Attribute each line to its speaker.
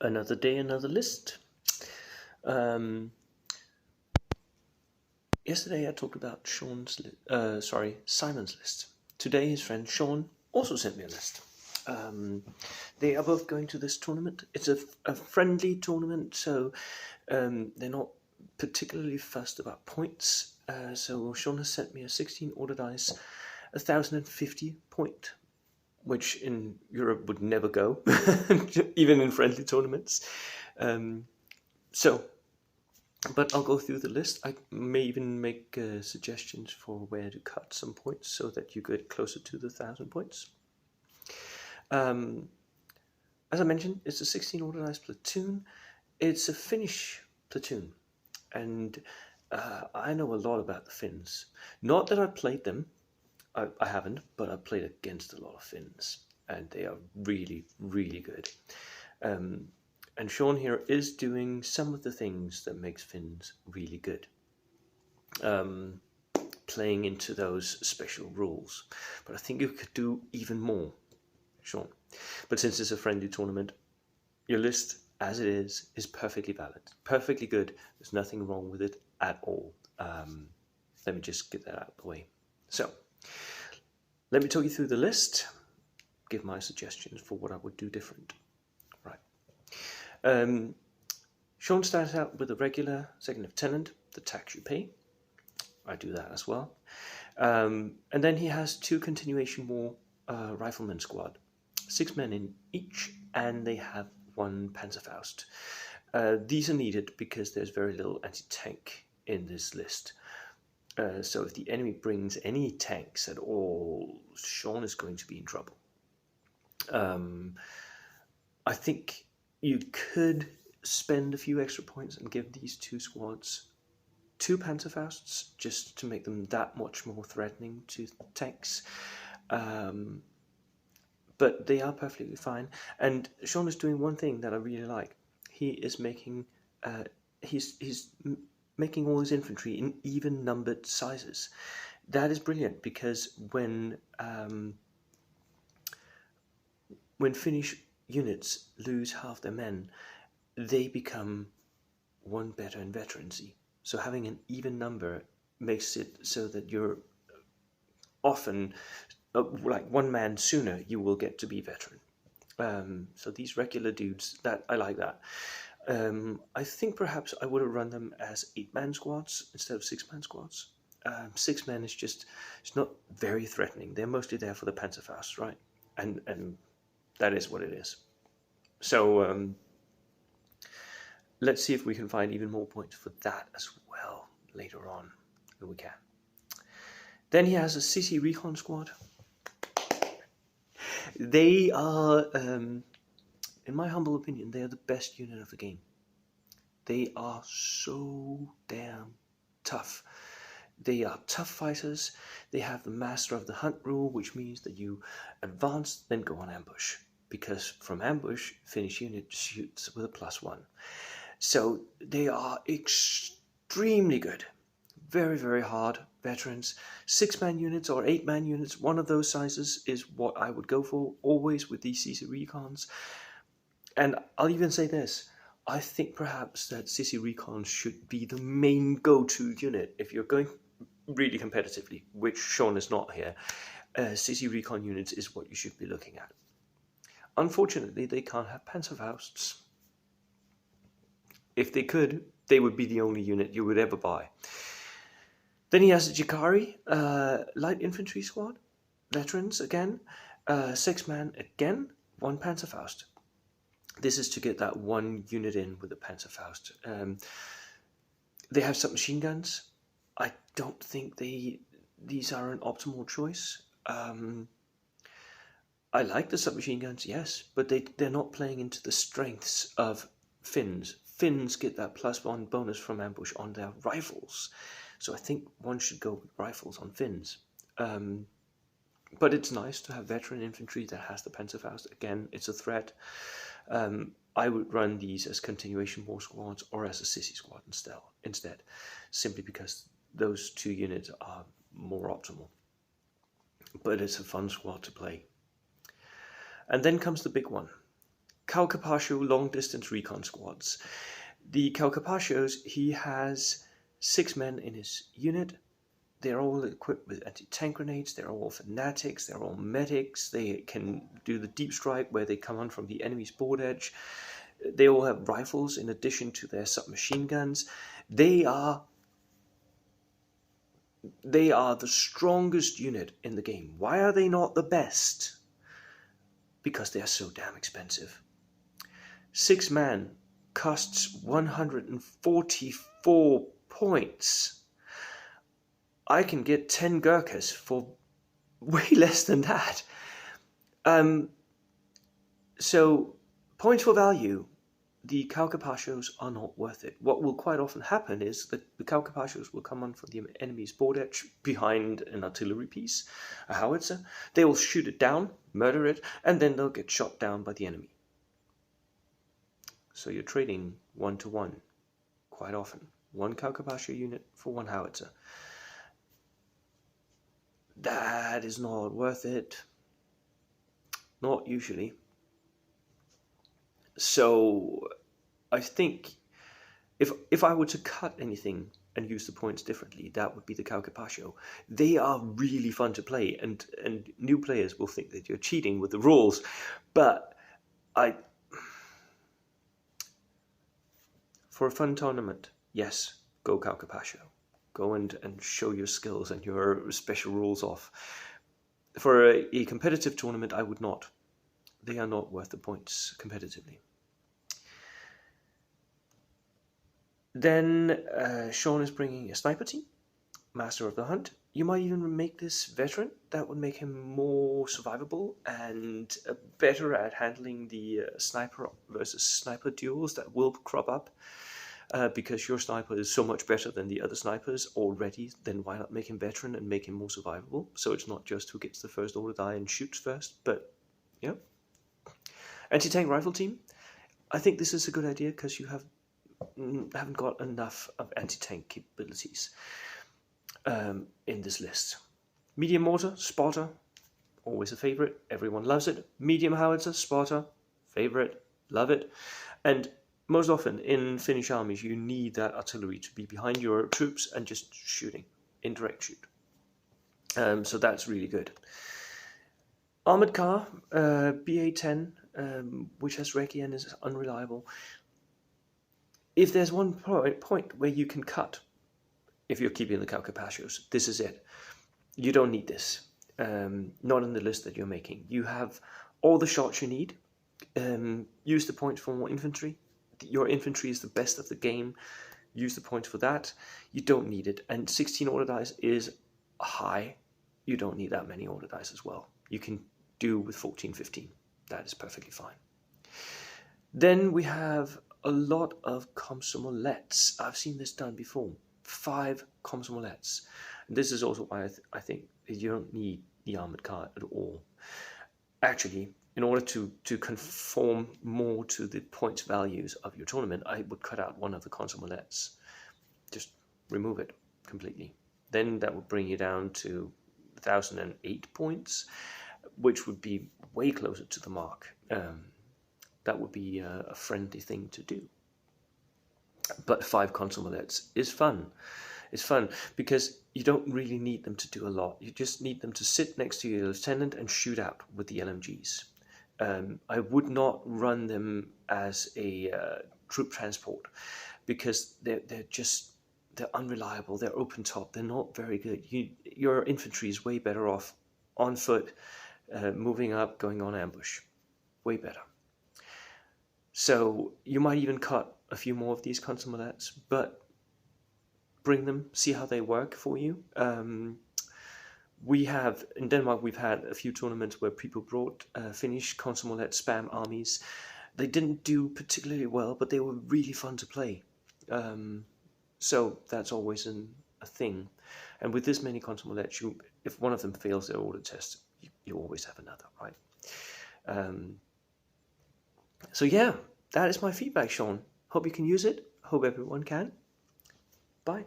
Speaker 1: Another day, another list. Um, Yesterday I talked about Simon's list. Today his friend Shaun also sent me a list. They are both going to this tournament. It's a friendly tournament, so they're not particularly fussed about points. So Shaun has sent me a 16 order dice, 1,050 point, which in Europe would never go, even in friendly tournaments. So, but I'll go through the list. I may even make suggestions for where to cut some points so that you get closer to the 1,000 points. As I mentioned, it's a 16 order dice platoon. It's a Finnish platoon, and I know a lot about the Finns. Not that I played them, I haven't, but I played against a lot of Finns, and they are really, really good. And Shaun here is doing some of the things that makes Finns really good, playing into those special rules. But I think you could do even more, Shaun. But since it's a friendly tournament, your list, as it is perfectly valid, perfectly good. There's nothing wrong with it at all. Let me just get that out of the way. So, let me talk you through the list, give my suggestions for what I would do different. Right. Shaun starts out with a regular second lieutenant, the tax you pay. I do that as well. And then he has 2 continuation war rifleman squad, 6 men in each, and they have 1 Panzerfaust. These are needed because there's very little anti-tank in this list. So if the enemy brings any tanks at all, Shaun is going to be in trouble. I think you could spend a few extra points and give these 2 squads 2 Panzerfausts just to make them that much more threatening to tanks. But they are perfectly fine. And Shaun is doing one thing that I really like. He is making he's making all his infantry in even numbered sizes. That is brilliant because when Finnish units lose half their men, they become 1 better in veterancy. So having an even number makes it so that you're often like 1 man sooner you will get to be veteran. So these regular dudes, that I like that. I think perhaps I would have run them as 8-man squads instead of 6-man squads. 6 men is just, it's not very threatening. They're mostly there for the Panzerfaust, right? And that is what it is. So let's see if we can find even more points for that as well later on, if we can. Then he has a CC Recon squad. They are, in my humble opinion, they are the best unit of the game. They are so damn tough. They are tough fighters. They have the Master of the Hunt rule, which means that you advance, then go on ambush. Because from ambush, Finnish unit shoots with a +1. So they are extremely good. Very, very hard veterans. 6-man units or 8-man units, one of those sizes is what I would go for always with these CC Recons. And I'll even say this. I think perhaps that CC Recon should be the main go-to unit if you're going really competitively, which Shaun is not here. CC Recon units is what you should be looking at. Unfortunately, they can't have Panzerfausts. If they could, they would be the only unit you would ever buy. Then he has a Jikari light infantry squad, veterans again, 6-man again, 1 Panzerfaust. This is to get that 1 unit in with the Panzerfaust. They have submachine guns. I don't think these are an optimal choice. I like the submachine guns, yes, but they're not playing into the strengths of Finns. Finns get that +1 bonus from ambush on their rifles. So I think one should go with rifles on Finns. But it's nice to have veteran infantry that has the Panzerfaust. Again, it's a threat. I would run these as continuation war squads or as a sissy squad instead, simply because those 2 units are more optimal. But it's a fun squad to play. And then comes the big one, Capacious long-distance recon squads. The Capacious, he has 6 men in his unit. They're all equipped with anti-tank grenades, they're all fanatics, they're all medics, they can do the deep strike where they come on from the enemy's board edge. They all have rifles in addition to their submachine guns. They are the strongest unit in the game. Why are they not the best? Because they are so damn expensive. 6 man costs 144 points. I can get 10 Gurkhas for way less than that. So, points for value, the Capacious are not worth it. What will quite often happen is that the Capacious will come on from the enemy's board edge behind an artillery piece, a howitzer. They will shoot it down, murder it, and then they'll get shot down by the enemy. So you're trading 1-to-1 quite often. 1 Capacious unit for 1 howitzer. That is not worth it. Not usually. So I think if I were to cut anything and use the points differently, that would be the Capacious. They are really fun to play, and new players will think that you're cheating with the rules, but for a fun tournament, yes, go Capacious. Go and show your skills and your special rules off. For a competitive tournament, I would not. They are not worth the points competitively. Then Shaun is bringing a sniper team, Master of the Hunt. You might even make this veteran. That would make him more survivable and better at handling the sniper versus sniper duels that will crop up. Because your sniper is so much better than the other snipers already, then why not make him veteran and make him more survivable? So it's not just who gets the first order die and shoots first, but yeah. Anti-tank rifle team. I think this is a good idea because you haven't got enough of anti-tank capabilities in this list. Medium mortar, spotter, always a favorite. Everyone loves it. Medium howitzer, spotter, favorite, love it. And most often in Finnish armies, you need that artillery to be behind your troops and just shooting, indirect shoot. So that's really good. Armored car, BA-10, which has recce and is unreliable. If there's one point where you can cut, if you're keeping the Capacious, this is it. You don't need this. Not in the list that you're making. You have all the shots you need. Use the points for more infantry. Your infantry is the best of the game. Use the points for that. You don't need it. And 16 order dice is high. You don't need that many order dice as well. You can do with 14, 15. That is perfectly fine. Then we have a lot of Komsomolets. I've seen this done before. 5 Komsomolets. This is also why I think you don't need the armored car at all. Actually, in order to conform more to the points values of your tournament, I would cut out one of the Komsomolets. Just remove it completely. Then that would bring you down to 1,008 points, which would be way closer to the mark. That would be a friendly thing to do. But 5 Komsomolets is fun. It's fun because you don't really need them to do a lot. You just need them to sit next to your lieutenant and shoot out with the LMGs. I would not run them as a troop transport because they're unreliable. They're open top. They're not very good. Your infantry is way better off on foot, moving up, going on ambush. Way better. So you might even cut a few more of these Komsomolets, but bring them, see how they work for you. In Denmark, we've had a few tournaments where people brought Finnish Komsomolet spam armies. They didn't do particularly well, but they were really fun to play. So that's always a thing. And with this many Komsomolets, if one of them fails their order test, you always have another, right? So yeah, that is my feedback, Shaun. Hope you can use it. Hope everyone can. Bye.